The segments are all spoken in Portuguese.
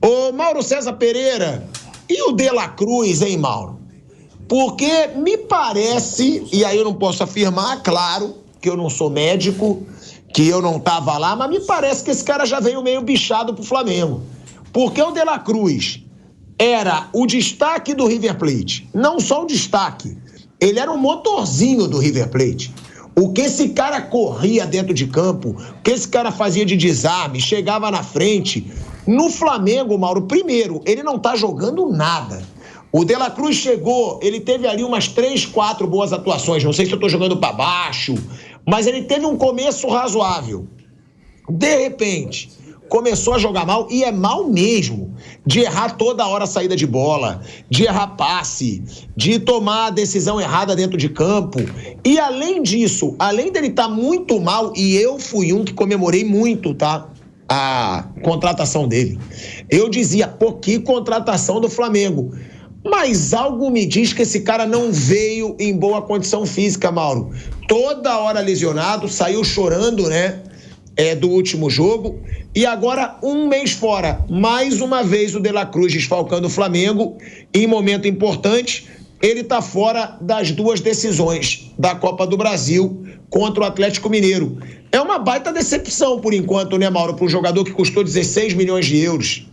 Ô, Mauro César Pereira, e o De La Cruz, hein, Mauro? Porque me parece, e aí eu não posso afirmar, claro, que eu não sou médico, que eu não tava lá, mas me parece que esse cara já veio meio bichado pro Flamengo. Porque o De La Cruz era o destaque do River Plate. Não só o destaque, ele era o motorzinho do River Plate. O que esse cara corria dentro de campo, o que esse cara fazia de desarme, chegava na frente. No Flamengo, Mauro, primeiro, ele não tá jogando nada. O De La Cruz chegou, ele teve ali umas 3, 4 boas atuações. Não sei se eu tô jogando pra baixo, mas ele teve um começo razoável. De repente, começou a jogar mal, e é mal mesmo, de errar toda hora a saída de bola, de errar passe, de tomar a decisão errada dentro de campo. E além disso, além dele estar muito mal, e eu fui um que comemorei muito, tá? A contratação dele. Eu dizia, pô, que contratação do Flamengo. Mas algo me diz que esse cara não veio em boa condição física, Mauro. Toda hora lesionado, saiu chorando, né? Do último jogo, e agora um mês fora, mais uma vez o De La Cruz desfalcando o Flamengo, em momento importante, ele está fora das 2 decisões da Copa do Brasil contra o Atlético Mineiro. É uma baita decepção por enquanto, né, Mauro, para um jogador que custou 16 milhões de euros.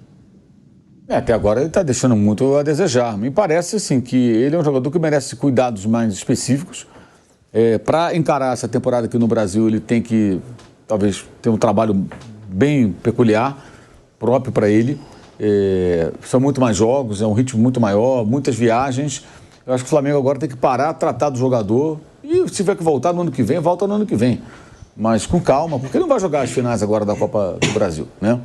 Até agora ele está deixando muito a desejar. Me parece, assim, que ele é um jogador que merece cuidados mais específicos. Para encarar essa temporada aqui no Brasil, ele tem que talvez ter um trabalho bem peculiar, próprio para ele. São muito mais jogos, é um ritmo muito maior, muitas viagens. Eu acho que o Flamengo agora tem que parar, tratar do jogador, e se tiver que voltar no ano que vem, volta no ano que vem. Mas com calma, porque ele não vai jogar as finais agora da Copa do Brasil, né?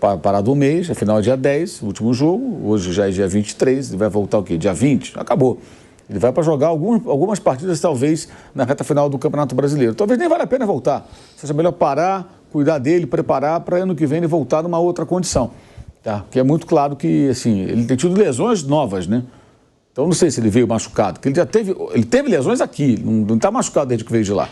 Vai parar do mês, afinal é dia 10, o último jogo, hoje já é dia 23, ele vai voltar o quê? Dia 20? Acabou. Ele vai para jogar algumas partidas, talvez, na reta final do Campeonato Brasileiro. Talvez nem valha a pena voltar. Seja melhor parar, cuidar dele, preparar para ano que vem ele voltar numa outra condição. Tá? Porque é muito claro que, assim, ele tem tido lesões novas, né? Então, não sei se ele veio machucado, porque ele teve lesões aqui, não está machucado desde que veio de lá.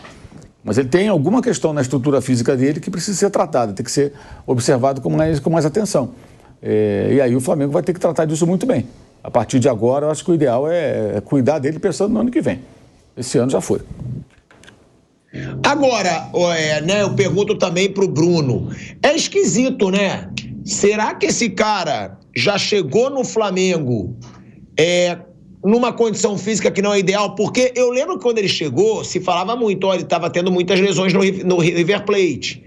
Mas ele tem alguma questão na estrutura física dele que precisa ser tratada, tem que ser observado com mais atenção. E aí o Flamengo vai ter que tratar disso muito bem. A partir de agora, eu acho que o ideal é cuidar dele pensando no ano que vem. Esse ano já foi. Agora, né, eu pergunto também pro Bruno. É esquisito, né? Será que esse cara já chegou no Flamengo numa condição física que não é ideal? Porque eu lembro que quando ele chegou, se falava muito, ele estava tendo muitas lesões no River Plate.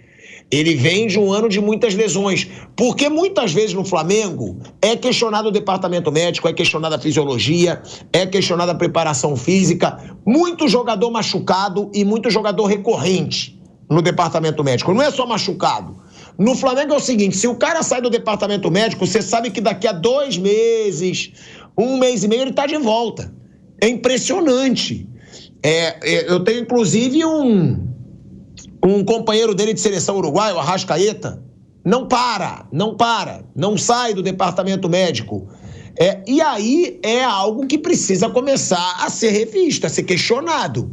Ele vem de um ano de muitas lesões, porque muitas vezes no Flamengo é questionado o departamento médico, é questionada a fisiologia, é questionada a preparação física, muito jogador machucado e muito jogador recorrente no departamento médico, não é só machucado. No Flamengo é o seguinte, se o cara sai do departamento médico, você sabe que daqui a 2 meses, 1 mês e meio, ele tá de volta. É impressionante. Eu tenho inclusive um companheiro dele de seleção uruguaio, o Arrascaeta, não sai do departamento médico. E aí é algo que precisa começar a ser revisto, a ser questionado.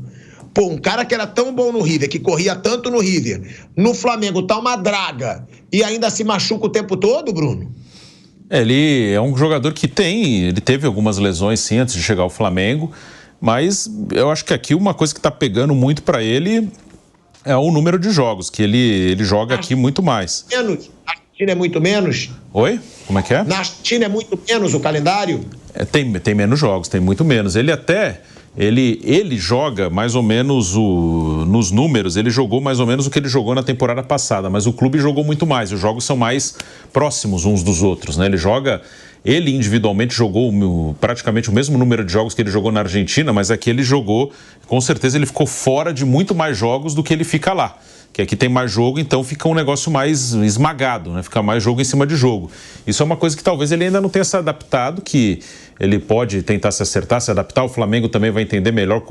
Pô, um cara que era tão bom no River, que corria tanto no River, no Flamengo tá uma draga e ainda se machuca o tempo todo, Bruno? Ele é um jogador que ele teve algumas lesões sim antes de chegar ao Flamengo, mas eu acho que aqui uma coisa que tá pegando muito para ele é o número de jogos, que ele joga aqui muito mais. Menos? Na Argentina é muito menos? Oi? Como é que é? Na Argentina é muito menos o calendário? Tem menos jogos, tem muito menos. Ele joga mais ou menos nos números, ele jogou mais ou menos o que ele jogou na temporada passada, mas o clube jogou muito mais, os jogos são mais próximos uns dos outros, né? Ele individualmente jogou praticamente o mesmo número de jogos que ele jogou na Argentina, mas aqui ele jogou, com certeza ele ficou fora de muito mais jogos do que ele fica lá. Que aqui tem mais jogo, então fica um negócio mais esmagado, né? Fica mais jogo em cima de jogo. Isso é uma coisa que talvez ele ainda não tenha se adaptado, que ele pode tentar se acertar, se adaptar. O Flamengo também vai entender melhor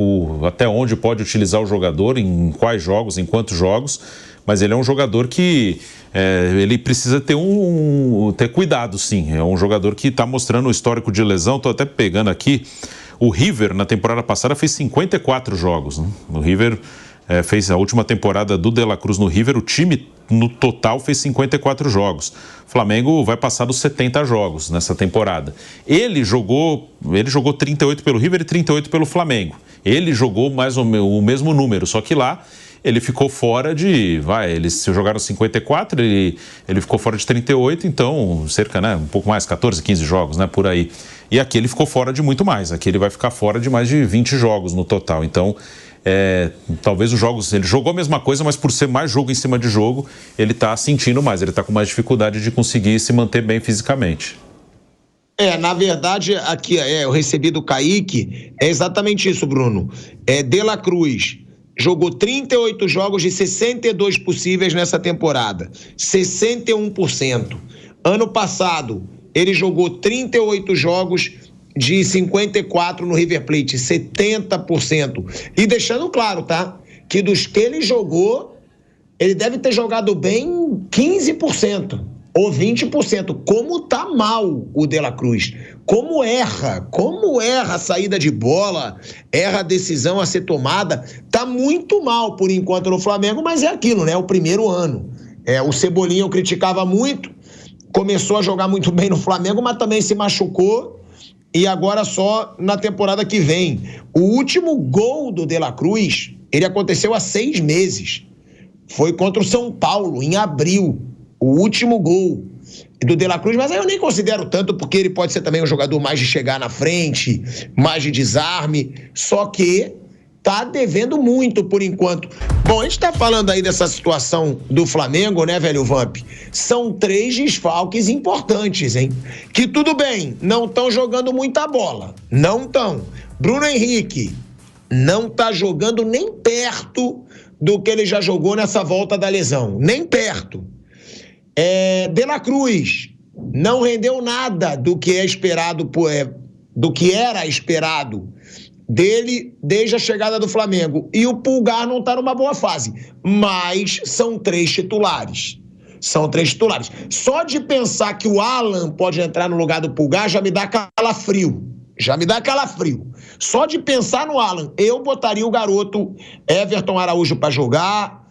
até onde pode utilizar o jogador, em quais jogos, em quantos jogos. Mas ele é um jogador que ele precisa ter cuidado, sim. É um jogador que está mostrando o histórico de lesão. Estou até pegando aqui. O River, na temporada passada, fez 54 jogos, né? O River fez a última temporada do De La Cruz no River, o time no total fez 54 jogos. O Flamengo vai passar dos 70 jogos nessa temporada. Ele jogou 38 pelo River e 38 pelo Flamengo. Ele jogou mais ou menos o mesmo número, só que lá ele ficou fora de... eles jogaram 54, ele ficou fora de 38, então cerca, né, um pouco mais, 14, 15 jogos, né, por aí. E aqui ele ficou fora de muito mais. Aqui ele vai ficar fora de mais de 20 jogos no total. Então, talvez os jogos... Ele jogou a mesma coisa, mas por ser mais jogo em cima de jogo, ele está sentindo mais, ele está com mais dificuldade de conseguir se manter bem fisicamente. Na verdade, aqui eu recebi do Kaique, é exatamente isso, Bruno. De La Cruz jogou 38 jogos de 62 possíveis nessa temporada, 61%. Ano passado, ele jogou 38 jogos de 54 no River Plate, 70%. E deixando claro, tá? Que dos que ele jogou, ele deve ter jogado bem 15%. Ou 20%, como tá mal o De La Cruz, como erra a saída de bola, erra a decisão a ser tomada, tá muito mal por enquanto no Flamengo, mas é aquilo, né, o primeiro ano. O Cebolinha eu criticava muito, começou a jogar muito bem no Flamengo, mas também se machucou, e agora só na temporada que vem. O último gol do De La Cruz, ele aconteceu há 6 meses, foi contra o São Paulo, em abril. O último gol do De La Cruz, mas aí eu nem considero tanto, porque ele pode ser também um jogador mais de chegar na frente, mais de desarme, só que tá devendo muito por enquanto. Bom, a gente tá falando aí dessa situação do Flamengo, né, velho Vamp? São 3 desfalques importantes, hein? Que tudo bem, não estão jogando muita bola, não estão. Bruno Henrique não tá jogando nem perto do que ele já jogou nessa volta da lesão, nem perto. De La Cruz não rendeu nada do que é esperado, do que era esperado dele desde a chegada do Flamengo. E o Pulgar não está numa boa fase, mas são 3 titulares. São 3 titulares. Só de pensar que o Alan pode entrar no lugar do Pulgar já me dá calafrio. Só de pensar no Alan, eu botaria o garoto Everton Araújo para jogar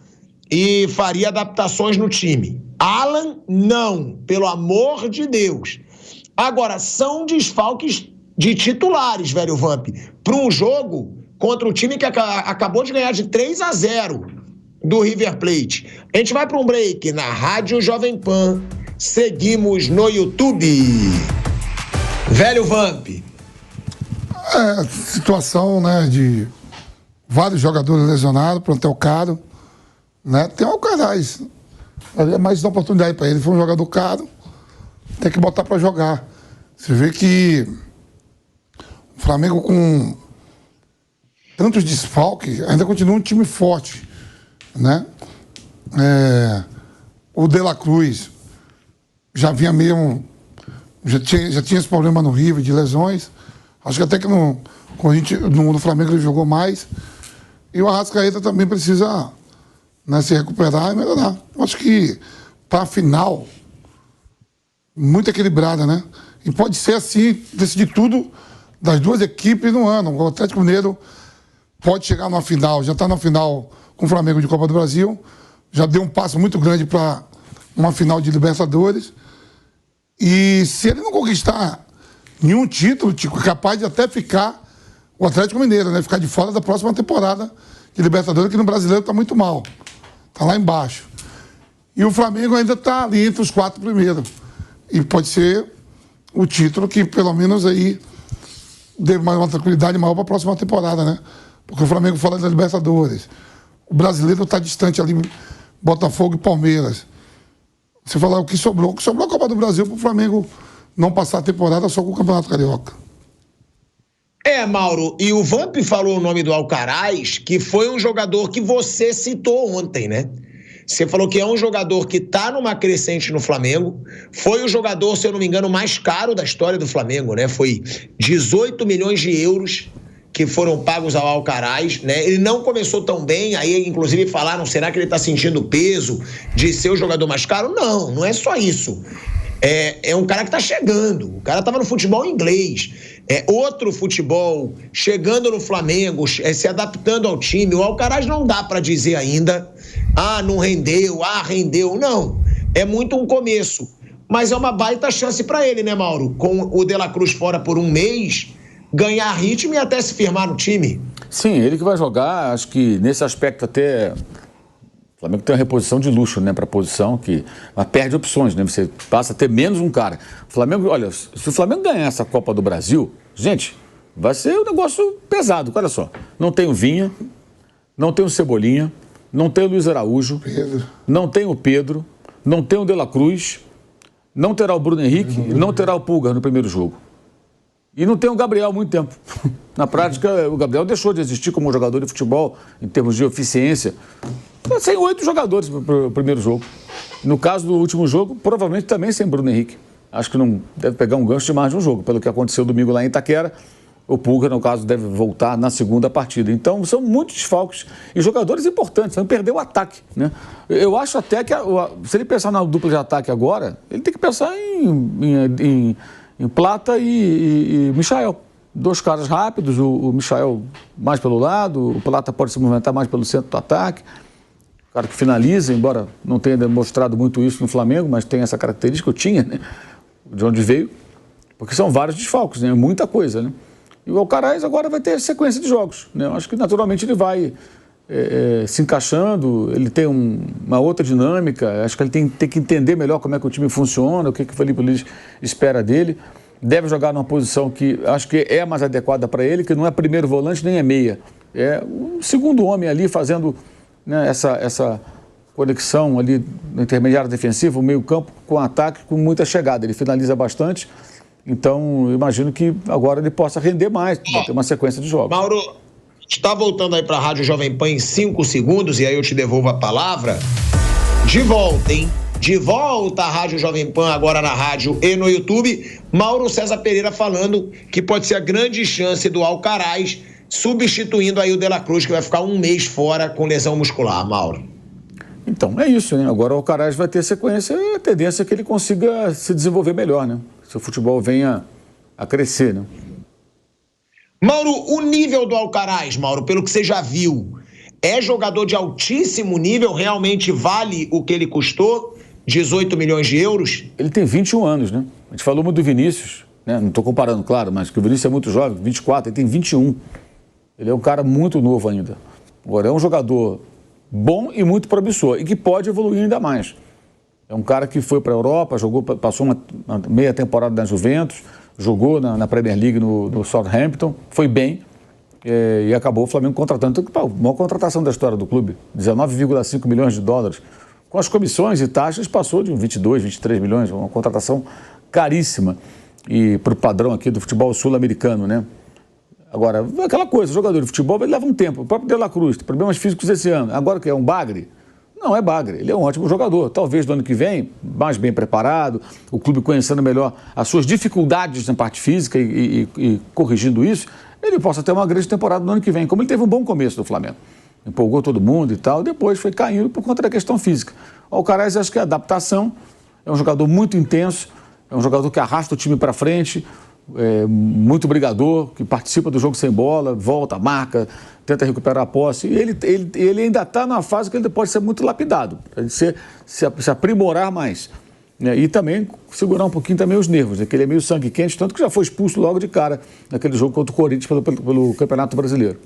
e faria adaptações no time. Alan, não, pelo amor de Deus. Agora, são desfalques de titulares, velho Vamp, para um jogo contra o time que acabou de ganhar de 3-0 do River Plate. A gente vai para um break na Rádio Jovem Pan. Seguimos no YouTube. Velho Vamp. Situação, né, de vários jogadores lesionados, plantel caro, né? Tem o Alcaraz. Mais uma oportunidade para ele. Foi um jogador caro, tem que botar para jogar. Você vê que o Flamengo, com tantos desfalques, ainda continua um time forte, né? O De La Cruz já vinha mesmo, já tinha esse problema no River de lesões. Acho que até que no Flamengo ele jogou mais. E o Arrascaeta também precisa, né, se recuperar e melhorar. Acho que para a final, muito equilibrada, né? E pode ser assim, decidir tudo das 2 equipes no ano. O Atlético Mineiro pode chegar numa final, já está na final com o Flamengo de Copa do Brasil, já deu um passo muito grande para uma final de Libertadores. E se ele não conquistar nenhum título, é capaz de até ficar o Atlético Mineiro, né? Ficar de fora da próxima temporada de Libertadores, que no Brasileiro está muito mal. Está lá embaixo. E o Flamengo ainda está ali entre os 4 primeiros. E pode ser o título que, pelo menos, aí dê uma tranquilidade maior para a próxima temporada, né? Porque o Flamengo fora da Libertadores. O Brasileiro está distante ali, Botafogo e Palmeiras. Você falar o que sobrou a Copa do Brasil para o Flamengo não passar a temporada só com o Campeonato Carioca. Mauro, e o Vamp falou o nome do Alcaraz, que foi um jogador que você citou ontem, né? Você falou que é um jogador que está numa crescente no Flamengo. Foi o jogador, se eu não me engano, mais caro da história do Flamengo, né? Foi 18 milhões de euros que foram pagos ao Alcaraz, né? Ele não começou tão bem, aí inclusive falaram, será que ele está sentindo o peso de ser o jogador mais caro? Não, não é só isso. É um cara que tá chegando. O cara tava no futebol inglês. É outro futebol, chegando no Flamengo, se adaptando ao time. O Alcaraz não dá para dizer ainda, não rendeu, rendeu. Não, é muito um começo. Mas é uma baita chance para ele, né, Mauro? Com o De La Cruz fora por um mês, ganhar ritmo e até se firmar no time. Sim, ele que vai jogar, acho que nesse aspecto até... O Flamengo tem uma reposição de luxo, né, para a posição, mas perde opções, né? Você passa a ter menos um cara. O Flamengo, olha, se o Flamengo ganhar essa Copa do Brasil, gente, vai ser um negócio pesado, olha só. Não tem o Vinha, não tem o Cebolinha, não tem o Luiz Araújo, não tem o Pedro, não tem o De La Cruz, não terá o Bruno Henrique e não terá o Pulgar no primeiro jogo. E não tem o Gabriel há muito tempo. Na prática, o Gabriel deixou de existir como jogador de futebol, em termos de eficiência. Sem 8 jogadores para o primeiro jogo. No caso do último jogo, provavelmente também sem Bruno Henrique. Acho que não deve pegar um gancho de mais de um jogo. Pelo que aconteceu domingo lá em Itaquera, o Pulgar, no caso, deve voltar na segunda partida. Então, são muitos desfalques e jogadores importantes. Vão perder o ataque, né? Eu acho até que, se ele pensar na dupla de ataque agora, ele tem que pensar em Plata e Michael. 2 caras rápidos, o Michael mais pelo lado, o Plata pode se movimentar mais pelo centro do ataque. O cara que finaliza, embora não tenha demonstrado muito isso no Flamengo, mas tem essa característica, eu tinha, né? De onde veio, porque são vários desfalques, né? Muita coisa, né? E o Alcaraz agora vai ter sequência de jogos, né? Eu acho que naturalmente ele vai se encaixando, ele tem uma outra dinâmica, acho que ele tem que entender melhor como é que o time funciona, o que o Felipe Luiz espera dele. Deve jogar numa posição que acho que é mais adequada para ele, que não é primeiro volante nem é meia. É o segundo homem ali fazendo, né, essa conexão ali no intermediário defensivo, o meio campo com ataque, com muita chegada. Ele finaliza bastante, então eu imagino que agora ele possa render mais, vai ter uma sequência de jogos. Mauro, está voltando aí para a Rádio Jovem Pan em 5 segundos, e aí eu te devolvo a palavra. De volta, hein? De volta à Rádio Jovem Pan, agora na rádio e no YouTube. Mauro César Pereira falando que pode ser a grande chance do Alcaraz, substituindo aí o De La Cruz, que vai ficar um mês fora com lesão muscular, Mauro. Então, é isso, né? Agora o Alcaraz vai ter sequência, a tendência é que ele consiga se desenvolver melhor, né? Se o futebol venha a crescer, né? Mauro, o nível do Alcaraz, Mauro, pelo que você já viu, é jogador de altíssimo nível, realmente vale o que ele custou? 18 milhões de euros? Ele tem 21 anos, né? A gente falou muito do Vinícius, né? Não estou comparando, claro, mas que o Vinícius é muito jovem, 24, ele tem 21. Ele é um cara muito novo ainda. Agora, é um jogador bom e muito promissor, e que pode evoluir ainda mais. É um cara que foi para a Europa, passou uma meia temporada na Juventus, jogou na Premier League no Southampton, foi bem, e acabou o Flamengo contratando. Então, a maior contratação da história do clube, 19,5 milhões de dólares. Com as comissões e taxas, passou de 22, 23 milhões, uma contratação caríssima. E para o padrão aqui do futebol sul-americano, né? Agora, aquela coisa, o jogador de futebol ele leva um tempo. O próprio De La Cruz, problemas físicos esse ano. Agora que é um bagre? Não é bagre, ele é um ótimo jogador. Talvez do ano que vem, mais bem preparado, o clube conhecendo melhor as suas dificuldades na parte física e corrigindo isso, ele possa ter uma grande temporada no ano que vem, como ele teve um bom começo do Flamengo. Empolgou todo mundo e tal, depois foi caindo por conta da questão física. O Alcaraz, acho que é adaptação, é um jogador muito intenso, é um jogador que arrasta o time para frente, muito brigador, que participa do jogo sem bola, volta, marca, tenta recuperar a posse. E ele ainda está numa fase que ele pode ser muito lapidado, se aprimorar mais. E também segurar um pouquinho também os nervos, que ele é meio sangue quente, tanto que já foi expulso logo de cara naquele jogo contra o Corinthians pelo Campeonato Brasileiro.